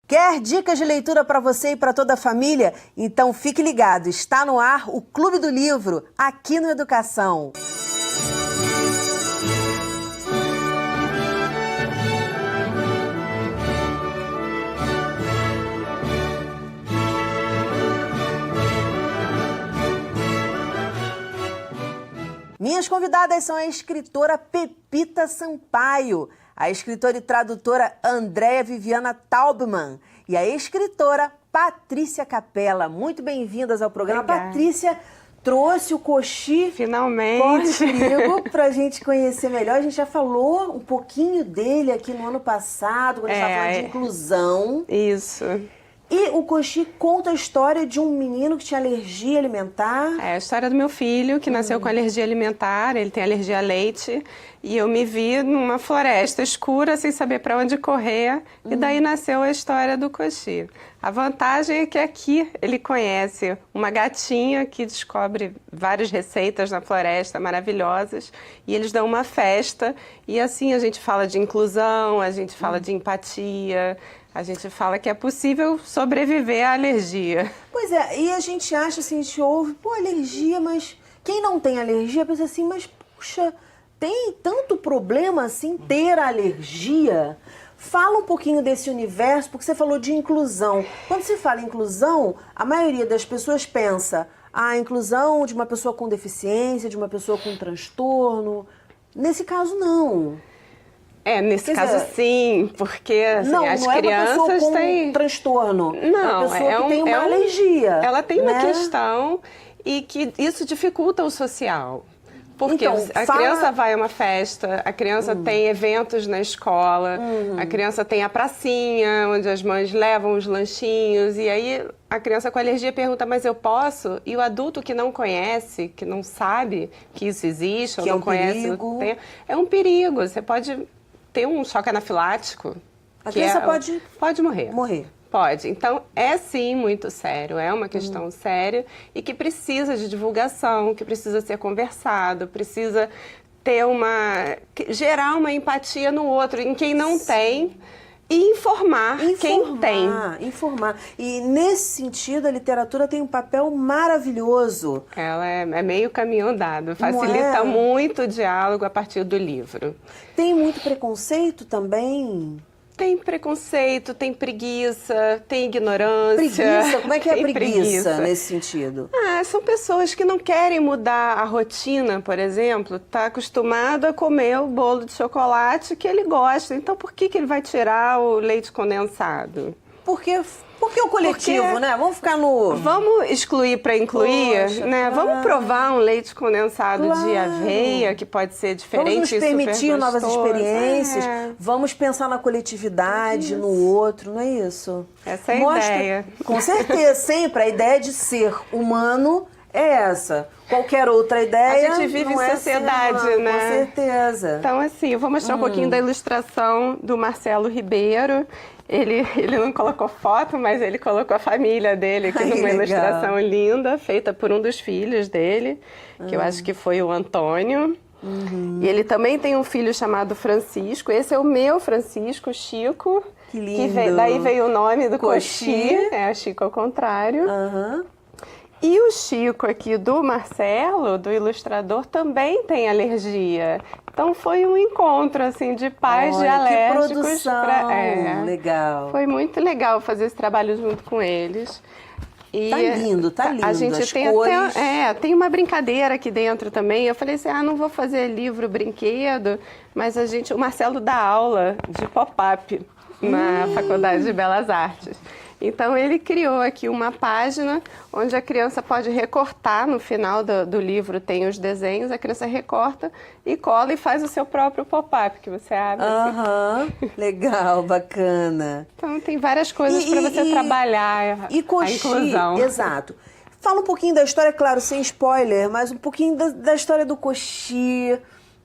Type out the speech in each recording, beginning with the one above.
Quer dicas de leitura para você e para toda a família? Então fique ligado, está no ar o Clube do Livro, aqui no Educação. Minhas convidadas são a escritora Pepita Sampaio, a escritora e tradutora Andréa Viviana Taubman e a escritora Patrícia Capella. Muito bem-vindas ao programa. Obrigada. Patrícia trouxe o Coxi. Finalmente. Corre comigo para a gente conhecer melhor. A gente já falou um pouquinho dele aqui no ano passado, quando a gente estava falando de inclusão. Isso. E o Coxi conta a história de um menino que tinha alergia alimentar. É a história do meu filho, que nasceu com alergia alimentar, ele tem alergia a leite, e eu me vi numa floresta escura, sem saber para onde correr, e daí nasceu a história do Coxi. A vantagem é que aqui ele conhece uma gatinha que descobre várias receitas na floresta maravilhosas, e eles dão uma festa, e assim a gente fala de inclusão, a gente fala de empatia. A gente fala que é possível sobreviver à alergia. Pois é, e a gente acha assim, a gente ouve, pô, alergia, mas quem não tem alergia pensa assim, mas puxa, tem tanto problema assim ter alergia? Fala um pouquinho desse universo, porque você falou de inclusão. Quando se fala em inclusão, a maioria das pessoas pensa a inclusão de uma pessoa com deficiência, de uma pessoa com transtorno. Nesse caso, não. Nesse caso sim, porque assim, as crianças é uma pessoa com têm transtorno, não, é uma pessoa que tem uma alergia. Ela tem uma né? questão e que isso dificulta o social. Porque então, a criança vai a uma festa, a criança tem eventos na escola, a criança tem a pracinha, onde as mães levam os lanchinhos, e aí a criança com alergia pergunta, mas eu posso? E o adulto que não conhece, que não sabe que isso existe, que ou não conhece, é um perigo. Você pode ter um choque anafilático. A criança pode morrer. Morrer. Pode. Então, é sim muito sério, é uma questão séria e que precisa de divulgação, que precisa ser conversado, precisa ter gerar uma empatia no outro, em quem não tem, e informar quem tem. Informar. E nesse sentido, a literatura tem um papel maravilhoso. Ela é meio caminho andado, facilita muito o diálogo a partir do livro. Tem muito preconceito também? Tem preconceito, tem preguiça, tem ignorância. Preguiça? Como é que é preguiça nesse sentido? São pessoas que não querem mudar a rotina, por exemplo. Está acostumado a comer o bolo de chocolate que ele gosta. Então, por que ele vai tirar o leite condensado? Porque o coletivo, né? Vamos ficar no... Vamos excluir para incluir, poxa, né? Claro. Vamos provar um leite condensado de aveia, que pode ser diferente. Vamos nos permitir novas experiências. Vamos pensar na coletividade, no outro, não é isso? Essa é a ideia. Com certeza, sempre. A ideia de ser humano é essa. Qualquer outra ideia. A gente vive em sociedade, né? Com certeza. Então, assim, eu vou mostrar um pouquinho da ilustração do Marcelo Ribeiro. Ele não colocou foto, mas ele colocou a família dele aqui numa ilustração linda, feita por um dos filhos dele, que eu acho que foi o Antônio. E ele também tem um filho chamado Francisco. Esse é o meu Francisco, Chico. Que lindo. Daí veio o nome do Coxi, Chico ao contrário. E o Chico aqui do Marcelo, do ilustrador, também tem alergia. Então foi um encontro assim de pais de alérgicos. Que produção legal. Foi muito legal fazer esse trabalho junto com eles. E tá lindo. A gente as tem cores. Tem uma brincadeira aqui dentro também. Eu falei assim, não vou fazer livro brinquedo, mas o Marcelo dá aula de pop-up na Faculdade de Belas Artes. Então, ele criou aqui uma página onde a criança pode recortar, no final do livro tem os desenhos, a criança recorta e cola e faz o seu próprio pop-up, que você abre. Legal, bacana. Então, tem várias coisas para você trabalhar a inclusão. Exato. Fala um pouquinho da história, claro, sem spoiler, mas um pouquinho da história do Coxi.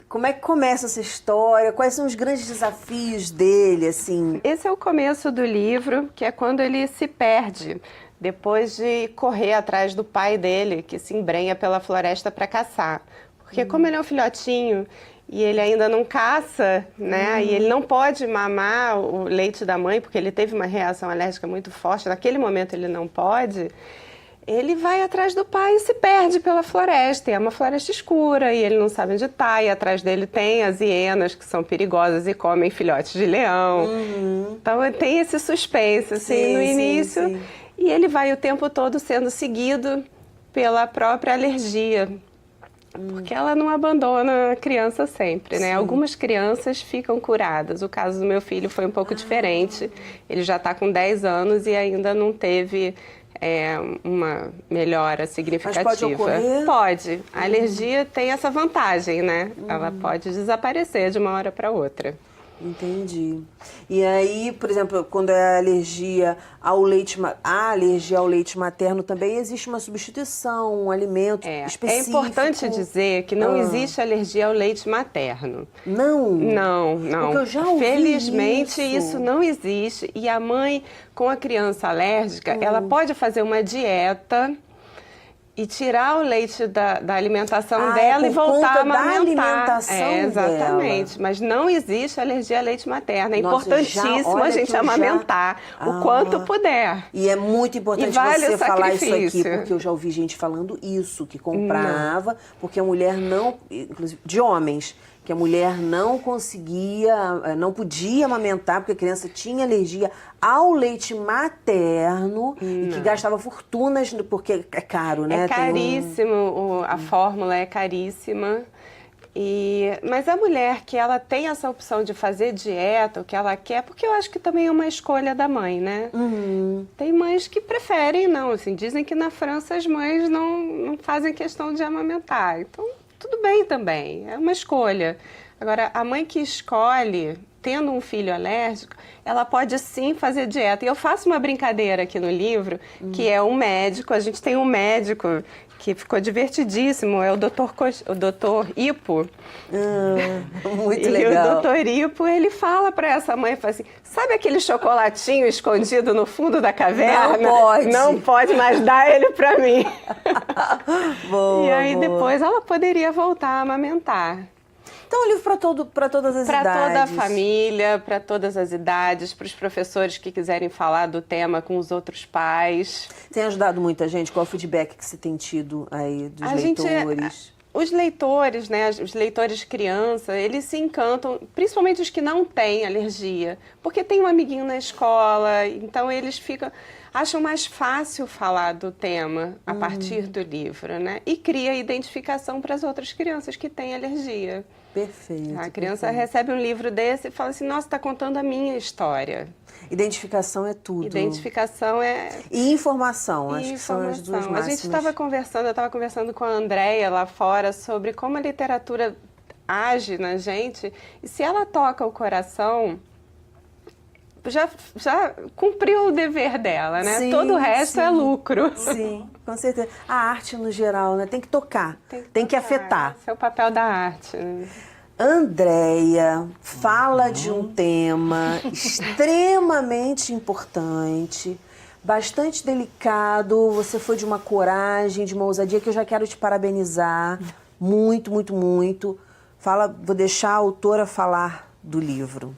Como é que começa essa história? Quais são os grandes desafios dele, assim? Esse é o começo do livro, que é quando ele se perde, depois de correr atrás do pai dele, que se embrenha pela floresta para caçar. Porque como ele é um filhotinho e ele ainda não caça, né? E ele não pode mamar o leite da mãe, porque ele teve uma reação alérgica muito forte, naquele momento ele não pode, ele vai atrás do pai e se perde pela floresta. E é uma floresta escura, e ele não sabe onde está, e atrás dele tem as hienas, que são perigosas e comem filhotes de leão. Então tem esse suspense, assim, no início, sim. E ele vai o tempo todo sendo seguido pela própria alergia. Porque ela não abandona a criança sempre, né? Sim. Algumas crianças ficam curadas. O caso do meu filho foi um pouco diferente. Ele já está com 10 anos e ainda não teve uma melhora significativa. Mas pode ocorrer? Pode. A alergia tem essa vantagem, né? Ela pode desaparecer de uma hora para outra. Entendi. E aí, por exemplo, quando é alergia ao leite, a alergia ao leite materno também existe uma substituição, um alimento específico. É importante dizer que não existe alergia ao leite materno. Não? Não. Porque eu já ouvi Felizmente isso não existe. E a mãe com a criança alérgica, ela pode fazer uma dieta e tirar o leite da alimentação dela e voltar a amamentar. Da alimentação exatamente. dela. Mas não existe alergia ao leite materno. É Nossa, importantíssimo a gente amamentar o quanto puder. E é muito importante você falar isso aqui, porque eu já ouvi gente falando isso, que comprava, porque a mulher não, inclusive de homens, que a mulher não conseguia, não podia amamentar porque a criança tinha alergia ao leite materno e que gastava fortunas, porque é caro, né? É caríssimo, a fórmula é caríssima. Mas a mulher que ela tem essa opção de fazer dieta, o que ela quer, porque eu acho que também é uma escolha da mãe, né? Tem mães que preferem, não, assim, dizem que na França as mães não fazem questão de amamentar, então tudo bem também, é uma escolha. Agora, a mãe que escolhe, tendo um filho alérgico, ela pode sim fazer dieta. E eu faço uma brincadeira aqui no livro, que é um médico, a gente tem um médico que ficou divertidíssimo, é o doutor Ipo. Muito legal. E o doutor Ipo, ele fala para essa mãe, fala assim, sabe aquele chocolatinho escondido no fundo da caverna? Não pode. Não pode, mas dá ele para mim. Boa, e aí boa. depois ela poderia voltar a amamentar. Então é um livro para todas as idades. Para toda a família, para todas as idades, para os professores que quiserem falar do tema com os outros pais. Tem ajudado muita gente? Qual é o feedback que você tem tido aí dos leitores? Os leitores, né, os leitores criança, eles se encantam, principalmente os que não têm alergia, porque tem um amiguinho na escola, então eles acham mais fácil falar do tema a partir do livro, né? E cria identificação para as outras crianças que têm alergia. Perfeito. A criança recebe um livro desse e fala assim, nossa, está contando a minha história. Identificação é tudo. Identificação é... E informação, acho que são as duas máximas. A gente eu estava conversando com a Andréia lá fora sobre como a literatura age na gente e se ela toca o coração, já cumpriu o dever dela, né? Sim, todo o resto é lucro. Sim, com certeza. A arte no geral, né? Tem que tocar, tem que afetar. Esse é o papel da arte, né? Andréia fala de um tema extremamente importante, bastante delicado. Você foi de uma coragem, de uma ousadia que eu já quero te parabenizar. Muito, muito, muito. Vou deixar a autora falar do livro.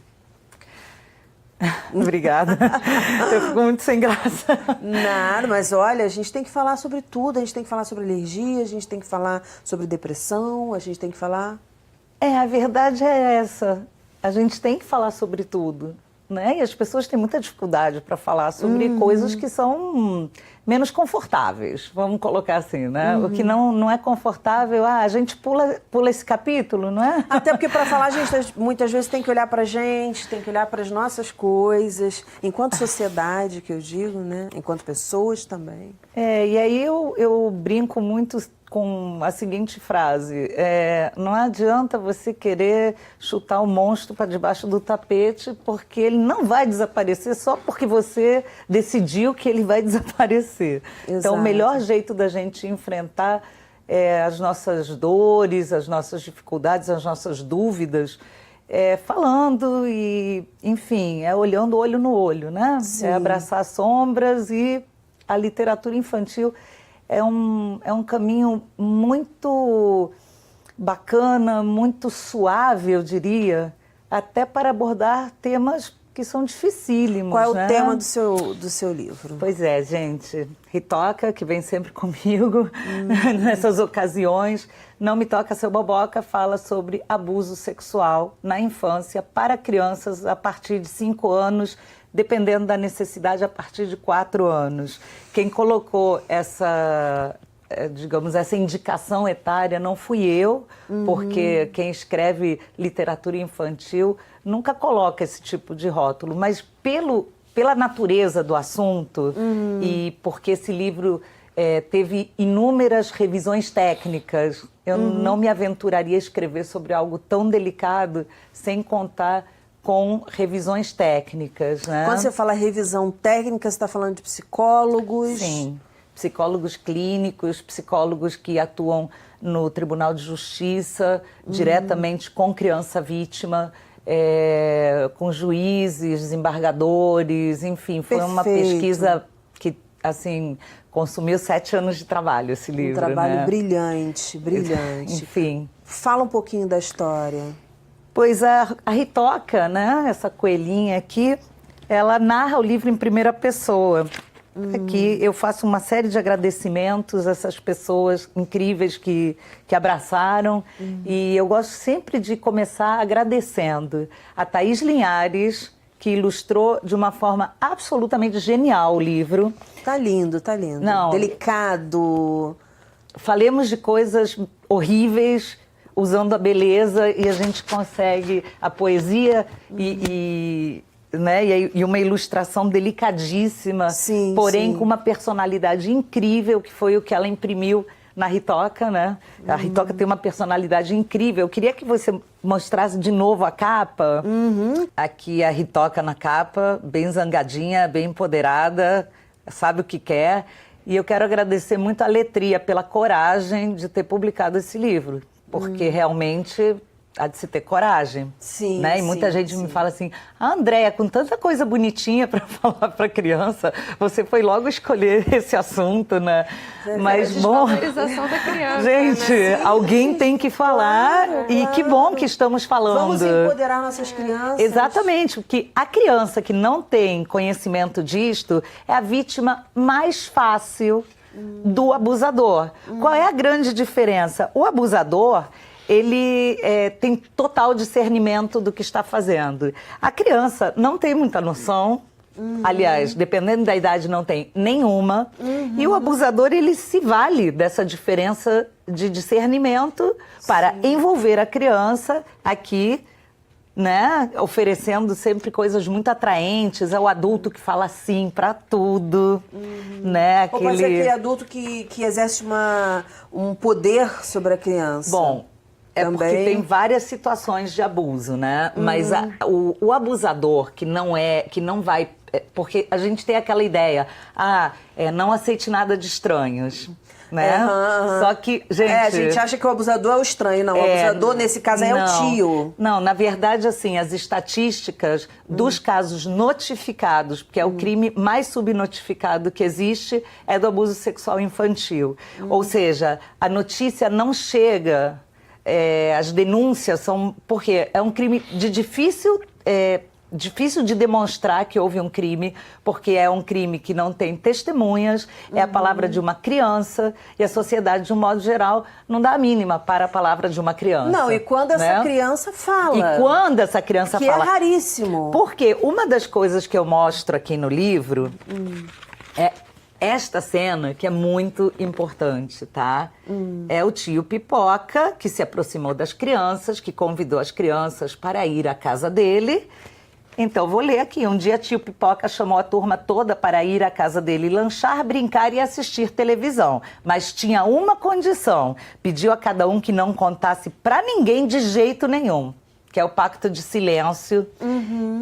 Obrigada. Eu fico muito sem graça. Nada, mas olha, a gente tem que falar sobre tudo. A gente tem que falar sobre alergia, a gente tem que falar sobre depressão, a gente tem que falar... A verdade é essa. A gente tem que falar sobre tudo, né? E as pessoas têm muita dificuldade para falar sobre coisas que são menos confortáveis, vamos colocar assim, né? O que não é confortável, a gente pula esse capítulo, não é? Até porque para falar, a gente muitas vezes tem que olhar para a gente, tem que olhar para as nossas coisas, enquanto sociedade, que eu digo, né? Enquanto pessoas também. E aí eu brinco muito com a seguinte frase, não adianta você querer chutar o monstro para debaixo do tapete, porque ele não vai desaparecer só porque você decidiu que ele vai desaparecer. Exato. Então, o melhor jeito da gente enfrentar as nossas dores, as nossas dificuldades, as nossas dúvidas, falando e, enfim, olhando olho no olho, né? Sim. Abraçar sombras e a literatura infantil é um caminho muito bacana, muito suave, eu diria, até para abordar temas que são dificílimos. Qual é o né? tema do seu livro? Pois é, gente. Ritoca, que vem sempre comigo nessas ocasiões. Não Me Toca Seu Boboca fala sobre abuso sexual na infância para crianças a partir de 5 anos, dependendo da necessidade, a partir de 4 anos. Quem colocou essa indicação etária não fui eu, porque quem escreve literatura infantil nunca coloca esse tipo de rótulo, mas pela natureza do assunto e porque esse livro teve inúmeras revisões técnicas, eu não me aventuraria a escrever sobre algo tão delicado sem contar com revisões técnicas. Né? Quando você fala revisão técnica, você está falando de psicólogos? Sim. Psicólogos clínicos, psicólogos que atuam no Tribunal de Justiça, diretamente com criança vítima, com juízes, desembargadores, enfim. Foi uma pesquisa que, assim, consumiu 7 anos de trabalho, esse livro. Um trabalho né? brilhante, brilhante. Enfim. Fala um pouquinho da história. Pois a Ritoca, né, essa coelhinha aqui, ela narra o livro em primeira pessoa. Aqui eu faço uma série de agradecimentos a essas pessoas incríveis que abraçaram. E eu gosto sempre de começar agradecendo a Thaís Linhares, que ilustrou de uma forma absolutamente genial o livro. Tá lindo, tá lindo. Não. Delicado. Falemos de coisas horríveis, usando a beleza, e a gente consegue a poesia e uma ilustração delicadíssima, Sim, porém sim. com uma personalidade incrível, que foi o que ela imprimiu na Ritoca, né? A Ritoca tem uma personalidade incrível. Eu queria que você mostrasse de novo a capa. Aqui a Ritoca na capa, bem zangadinha, bem empoderada, sabe o que quer. E eu quero agradecer muito a Letria pela coragem de ter publicado esse livro, porque realmente há de se ter coragem. Sim, né? E muita gente me fala assim, Andréia, com tanta coisa bonitinha para falar para criança, você foi logo escolher esse assunto, né? Mas, bom, Desvalorização da criança, gente, né? Alguém tem que falar, claro, e que bom que estamos falando. Vamos empoderar nossas crianças. Exatamente, porque a criança que não tem conhecimento disto é a vítima mais fácil do abusador. Qual é a grande diferença? O abusador, ele tem total discernimento do que está fazendo. A criança não tem muita noção, aliás, dependendo da idade, não tem nenhuma. E o abusador, ele se vale dessa diferença de discernimento para envolver a criança aqui, né, oferecendo sempre coisas muito atraentes. É o adulto que fala sim para tudo, né? Ou pode ser aquele adulto que exerce um poder sobre a criança. Bom, é também. porque tem várias situações de abuso, né? Mas o abusador que não vai... Porque a gente tem aquela ideia, não aceite nada de estranhos, né? Só que, gente... a gente acha que o abusador é o estranho, não. O abusador, nesse caso, é o tio. Não, na verdade, assim, as estatísticas dos casos notificados, porque é o crime mais subnotificado que existe, é do abuso sexual infantil. Ou seja, a notícia não chega... as denúncias são... Porque é um crime de difícil de demonstrar que houve um crime, porque é um crime que não tem testemunhas, é a palavra de uma criança, e a sociedade, de um modo geral, não dá a mínima para a palavra de uma criança. Não, e quando essa criança fala. E quando essa criança que fala... é raríssimo. Porque uma das coisas que eu mostro aqui no livro é esta cena, que é muito importante, tá? É o tio Pipoca, que se aproximou das crianças, que convidou as crianças para ir à casa dele. Então, vou ler aqui. Um dia, tio Pipoca chamou a turma toda para ir à casa dele lanchar, brincar e assistir televisão. Mas tinha uma condição. Pediu a cada um que não contasse para ninguém de jeito nenhum. Que é o pacto de silêncio,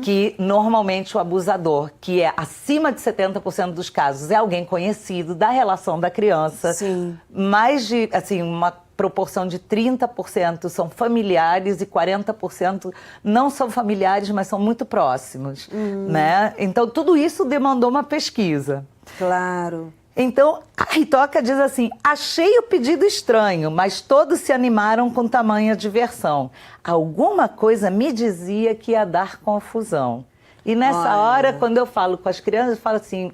que normalmente o abusador, que é acima de 70% dos casos, é alguém conhecido da relação da criança. Sim. Mais de, assim, uma proporção de 30% são familiares e 40% não são familiares, mas são muito próximos, né? Então, tudo isso demandou uma pesquisa. Claro. Então, a Ritoca diz assim: achei o pedido estranho, mas todos se animaram com tamanha diversão. Alguma coisa me dizia que ia dar confusão. E nessa hora, quando eu falo com as crianças, eu falo assim,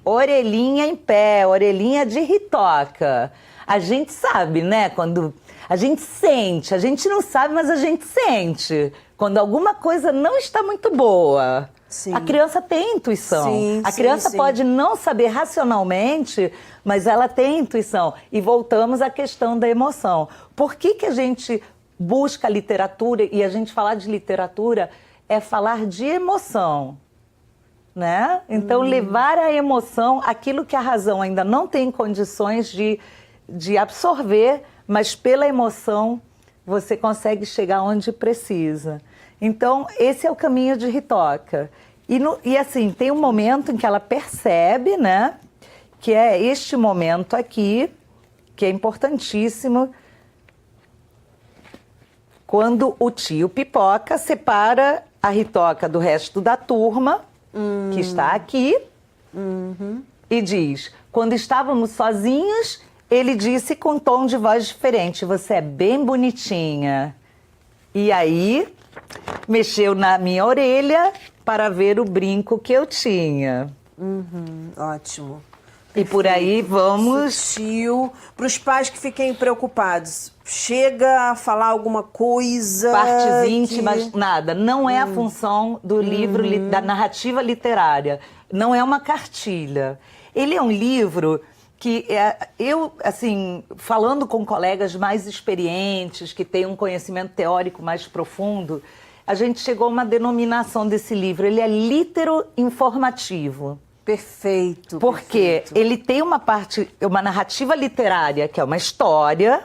orelhinha em pé, orelhinha de Ritoca. A gente sabe, né? Quando a gente sente, a gente não sabe, mas a gente sente. Quando alguma coisa não está muito boa. Sim. A criança tem intuição. Sim, a criança sim. pode não saber racionalmente, mas ela tem intuição. E voltamos à questão da emoção. Por que que a gente busca literatura, e a gente falar de literatura é falar de emoção, né? Então, levar a emoção, aquilo que a razão ainda não tem condições de absorver, mas pela emoção você consegue chegar onde precisa. Então, esse é o caminho de Ritoca. E assim, tem um momento em que ela percebe, né? Que é este momento aqui, que é importantíssimo, quando o tio Pipoca separa a Ritoca do resto da turma, que está aqui, e diz, quando estávamos sozinhos, ele disse com tom de voz diferente, você é bem bonitinha. E aí, mexeu na minha orelha para ver o brinco que eu tinha. Ótimo. E por aí vamos... Sutil. Para os pais que fiquem preocupados, chega a falar alguma coisa... Partes íntimas, nada. Não é a função do livro, da narrativa literária. Não é uma cartilha. Ele é um livro que eu, assim, falando com colegas mais experientes, que têm um conhecimento teórico mais profundo, a gente chegou a uma denominação desse livro. Ele é litero-informativo. Perfeito. Porque ele tem uma parte, uma narrativa literária, que é uma história,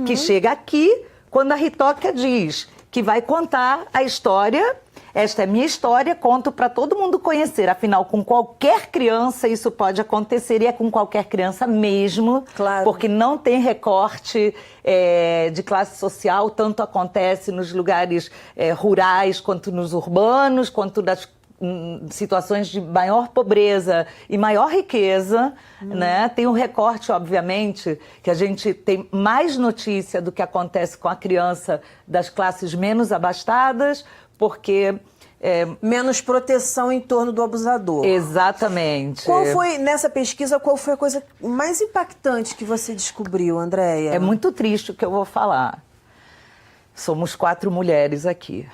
que chega aqui, quando a Ritoca diz que vai contar a história, esta é minha história, conto para todo mundo conhecer. Afinal, com qualquer criança isso pode acontecer, e é com qualquer criança mesmo, claro. Porque não tem recorte de classe social, tanto acontece nos lugares rurais, quanto nos urbanos, quanto das situações de maior pobreza e maior riqueza, né? Tem um recorte, obviamente, que a gente tem mais notícia do que acontece com a criança das classes menos abastadas, porque... menos proteção em torno do abusador. Exatamente. Qual foi, nessa pesquisa, qual foi a coisa mais impactante que você descobriu, Andréia? É muito triste o que eu vou falar. Somos 4 mulheres aqui.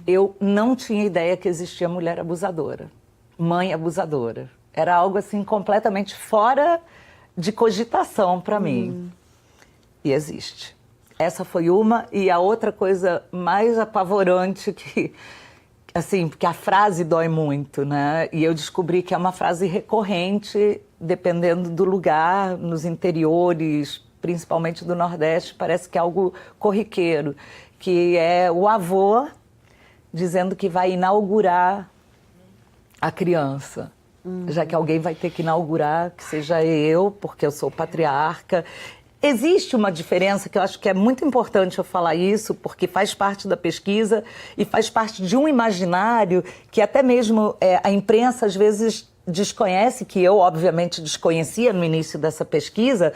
Eu não tinha ideia que existia mulher abusadora, mãe abusadora. Era algo assim completamente fora de cogitação para mim. E existe. Essa foi uma. E a outra coisa mais apavorante que... Assim, porque a frase dói muito, né? E eu descobri que é uma frase recorrente, dependendo do lugar, nos interiores, principalmente do Nordeste, parece que é algo corriqueiro, que é o avô dizendo que vai inaugurar a criança. Já que alguém vai ter que inaugurar, que seja eu, porque eu sou patriarca. Existe uma diferença que eu acho que é muito importante eu falar isso, porque faz parte da pesquisa e faz parte de um imaginário que até mesmo a imprensa às vezes desconhece, que eu obviamente desconhecia no início dessa pesquisa.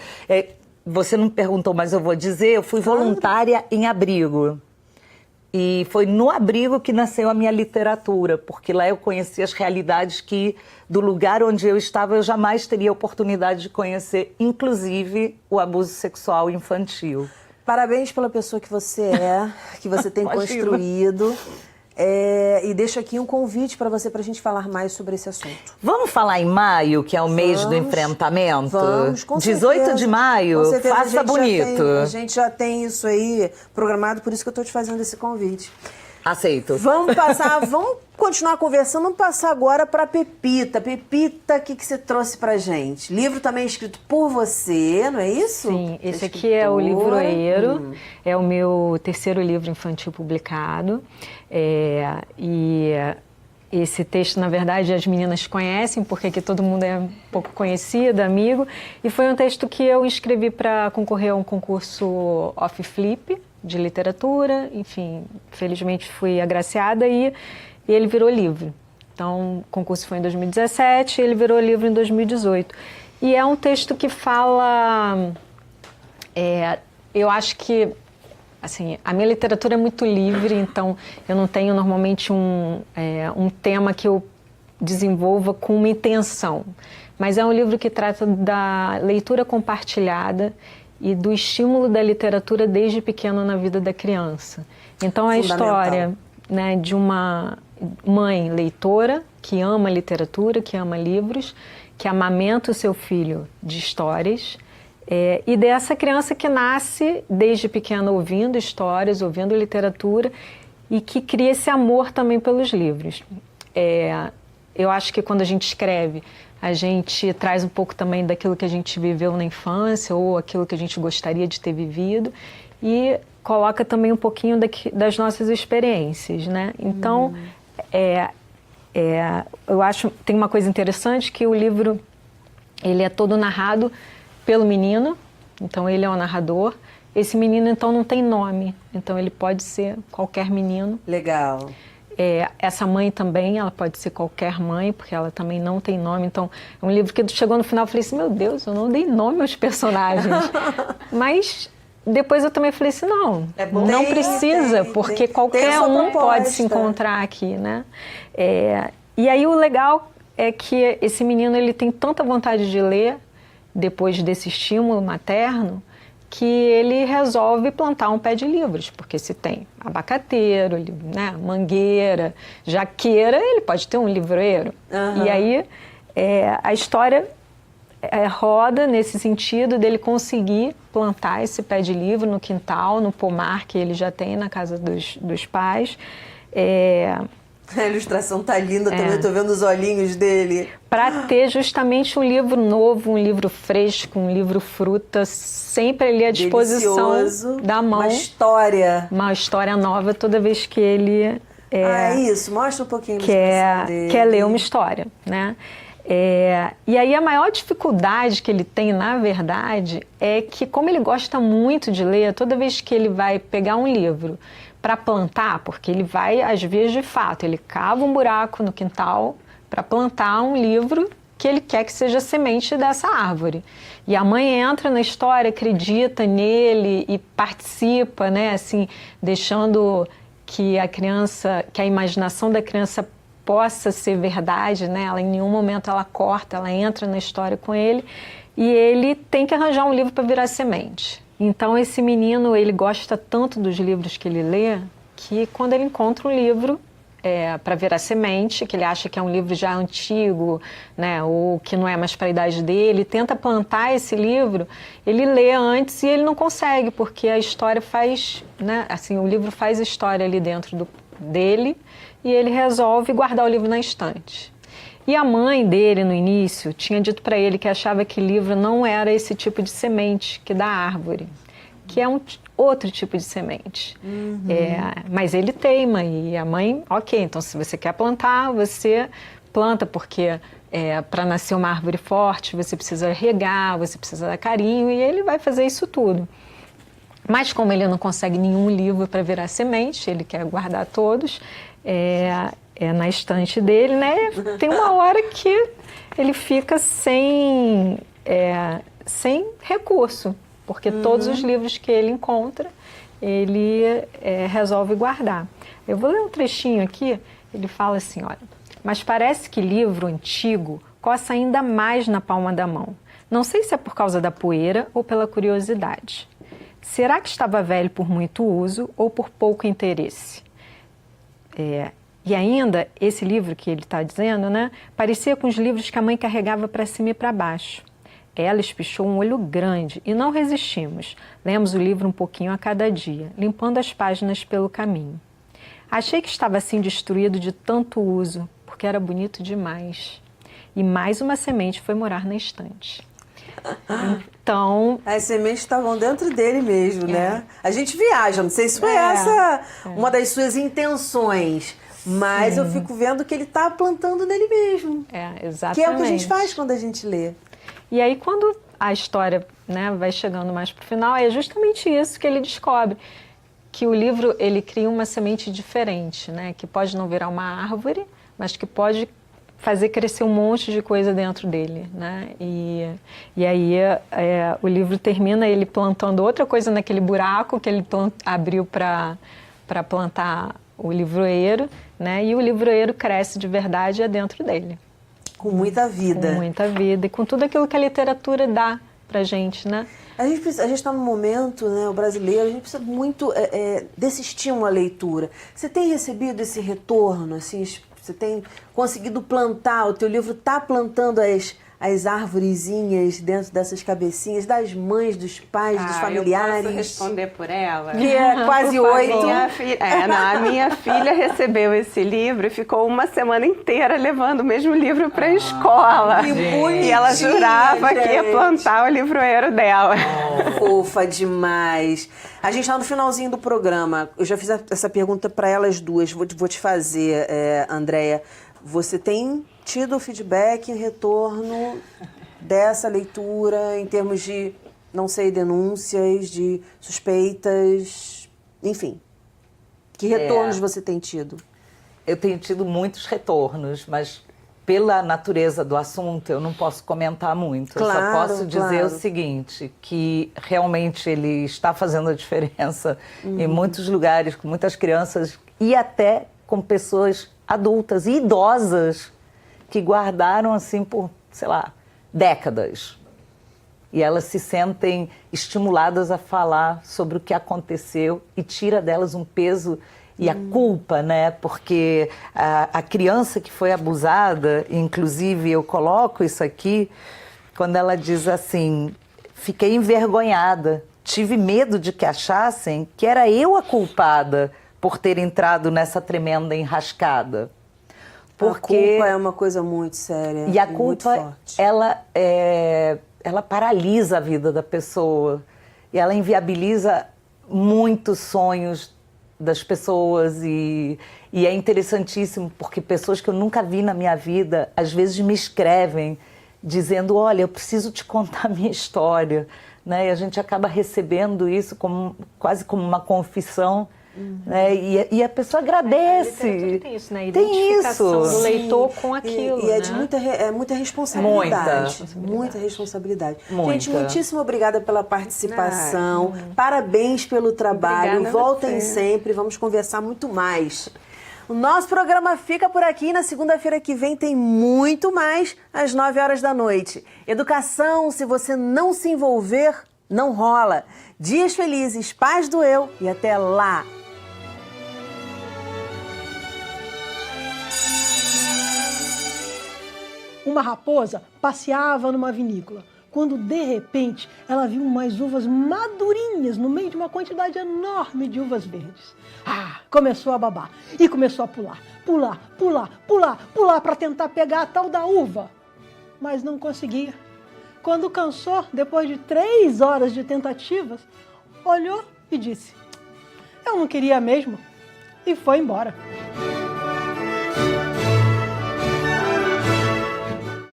Você não me perguntou, mas eu vou dizer, eu fui voluntária em abrigo. E foi no abrigo que nasceu a minha literatura, porque lá eu conheci as realidades que, do lugar onde eu estava, eu jamais teria oportunidade de conhecer, inclusive o abuso sexual infantil. Parabéns pela pessoa que você é, que você tem construído. E deixo aqui um convite para você, para a gente falar mais sobre esse assunto. Vamos falar em maio, que é o mês do enfrentamento? Vamos, com 18 certeza. de maio, Com certeza, faça bonito. A gente já tem isso aí programado, por isso que eu estou te fazendo esse convite. Aceito. Vamos continuar conversando, vamos passar agora para Pepita. Pepita, o que você trouxe pra gente? Livro também escrito por você, não é isso? Sim, esse aqui é o Livroeiro, é o meu 3º livro infantil publicado. E esse texto, na verdade, as meninas conhecem, porque aqui todo mundo é um pouco conhecido, amigo. E foi um texto que eu escrevi para concorrer a um concurso off-flip de literatura. Enfim, felizmente fui agraciada e ele virou livro. Então, o concurso foi em 2017 e ele virou livro em 2018. E é um texto que fala... eu acho que, assim, a minha literatura é muito livre, então eu não tenho normalmente um tema que eu desenvolva com uma intenção. Mas é um livro que trata da leitura compartilhada e do estímulo da literatura desde pequeno na vida da criança. Então, a história, né, de uma mãe leitora que ama literatura, que ama livros, que amamenta o seu filho de histórias, e dessa criança que nasce desde pequena ouvindo histórias, ouvindo literatura, e que cria esse amor também pelos livros. Eu acho que quando a gente escreve, a gente traz um pouco também daquilo que a gente viveu na infância ou aquilo que a gente gostaria de ter vivido e coloca também um pouquinho das nossas experiências, né? Então, eu acho tem uma coisa interessante que o livro ele é todo narrado pelo menino, então ele é o narrador. Esse menino, então, não tem nome, então ele pode ser qualquer menino. Legal. Essa mãe também, ela pode ser qualquer mãe, porque ela também não tem nome. Então, é um livro que chegou no final e falei assim, meu Deus, eu não dei nome aos personagens. Mas depois eu também falei assim, não, não precisa, porque qualquer um pode se encontrar aqui, né? E aí o legal é que esse menino ele tem tanta vontade de ler, depois desse estímulo materno, que ele resolve plantar um pé de livros, porque se tem abacateiro, né, mangueira, jaqueira, ele pode ter um livreiro. E aí a história roda nesse sentido dele conseguir plantar esse pé de livro no quintal, no pomar que ele já tem na casa dos pais. A ilustração tá linda também, tô vendo os olhinhos dele. Para ter justamente um livro novo, um livro fresco, um livro fruta, sempre ali à disposição delicioso, da mão. Uma história nova toda vez que ele... isso, mostra um pouquinho a ilustração dele. Quer ler uma história, né? E aí a maior dificuldade que ele tem, na verdade, é que como ele gosta muito de ler, toda vez que ele vai pegar um livro para plantar, porque ele vai às vias de fato, ele cava um buraco no quintal para plantar um livro que ele quer que seja semente dessa árvore. E a mãe entra na história, acredita nele e participa, né, assim, deixando que a imaginação da criança possa ser verdade, né? Ela em nenhum momento ela corta, ela entra na história com ele e ele tem que arranjar um livro para virar semente. Então esse menino, ele gosta tanto dos livros que ele lê, que quando ele encontra um livro para virar semente, que ele acha que é um livro já antigo, né, ou que não é mais para a idade dele, tenta plantar esse livro, ele lê antes e ele não consegue, porque a história faz, né, assim, o livro faz história ali dentro dele e ele resolve guardar o livro na estante. E a mãe dele, no início, tinha dito para ele que achava que livro não era esse tipo de semente que dá árvore, que é outro tipo de semente. Mas ele teima e a mãe, ok, então se você quer plantar, você planta, porque para nascer uma árvore forte, você precisa regar, você precisa dar carinho, e ele vai fazer isso tudo. Mas como ele não consegue nenhum livro para virar semente, ele quer guardar todos, na estante dele, né? Tem uma hora que ele fica sem recurso, porque todos os livros que ele encontra, ele resolve guardar. Eu vou ler um trechinho aqui, ele fala assim, olha, mas parece que livro antigo coça ainda mais na palma da mão. Não sei se é por causa da poeira ou pela curiosidade. Será que estava velho por muito uso ou por pouco interesse? E ainda, esse livro que ele está dizendo, né, parecia com os livros que a mãe carregava para cima e para baixo. Ela espichou um olho grande e não resistimos. Lemos o livro um pouquinho a cada dia, limpando as páginas pelo caminho. Achei que estava assim destruído de tanto uso, porque era bonito demais. E mais uma semente foi morar na estante. Então... As sementes estavam dentro dele mesmo, né? A gente viaja, não sei se foi essa uma das suas intenções, mas eu fico vendo que ele está plantando nele mesmo. Exatamente. Que é o que a gente faz quando a gente lê. E aí, quando a história, né, vai chegando mais para o final, é justamente isso que ele descobre. Que o livro, ele cria uma semente diferente, né? Que pode não virar uma árvore, mas que pode fazer crescer um monte de coisa dentro dele, né? E aí o livro termina ele plantando outra coisa naquele buraco que ele abriu para plantar o livroeiro, né? E o livroeiro cresce de verdade dentro dele. Com muita vida. Com muita vida e com tudo aquilo que a literatura dá pra gente, né? A gente está num momento, né, o brasileiro, a gente precisa muito desse estímulo à leitura. Você tem recebido esse retorno, assim, você tem conseguido plantar, o teu livro está plantando as arvorezinhas dentro dessas cabecinhas das mães, dos pais, dos familiares? Eu posso responder por ela? Que é quase 8. A minha filha recebeu esse livro e ficou uma semana inteira levando o mesmo livro para a escola. Que bonitinha, e ela jurava que ia plantar o livroeiro dela. Fofa demais. A gente está no finalzinho do programa. Eu já fiz essa pergunta para elas duas. Vou te fazer, Andréia. Você tem tido feedback, retorno dessa leitura em termos de, não sei, denúncias, de suspeitas, enfim. Que retornos você tem tido? Eu tenho tido muitos retornos, mas pela natureza do assunto eu não posso comentar muito. Claro, eu só posso dizer o seguinte, que realmente ele está fazendo a diferença em muitos lugares, com muitas crianças e até com pessoas adultas e idosas que guardaram assim por, sei lá, décadas. E elas se sentem estimuladas a falar sobre o que aconteceu e tira delas um peso e a culpa, né? Porque a criança que foi abusada, inclusive eu coloco isso aqui, quando ela diz assim, fiquei envergonhada, tive medo de que achassem que era eu a culpada por ter entrado nessa tremenda enrascada. Porque a culpa é uma coisa muito séria. E a muito culpa, forte. ela paralisa a vida da pessoa. E ela inviabiliza muitos sonhos das pessoas. E é interessantíssimo, porque pessoas que eu nunca vi na minha vida, às vezes me escrevem, dizendo, olha, eu preciso te contar a minha história. Né? E a gente acaba recebendo isso quase como uma confissão. Né? E a pessoa agradece. A literatura tem isso, né? A Tem identificação isso. do leitor com aquilo. E é né? de muita responsabilidade. Muita responsabilidade. Muita. Gente, muitíssimo obrigada pela participação. Parabéns pelo trabalho. Obrigada a Voltem você. sempre, vamos conversar muito mais. O nosso programa fica por aqui. Na segunda-feira que vem tem muito mais, às 9 horas da noite. Educação, se você não se envolver, não rola. Dias felizes, paz do eu e até lá. Uma raposa passeava numa vinícola, quando de repente ela viu umas uvas madurinhas no meio de uma quantidade enorme de uvas verdes. Começou a babar e começou a pular para tentar pegar a tal da uva, mas não conseguia. Quando cansou, depois de 3 horas de tentativas, olhou e disse, eu não queria mesmo, e foi embora.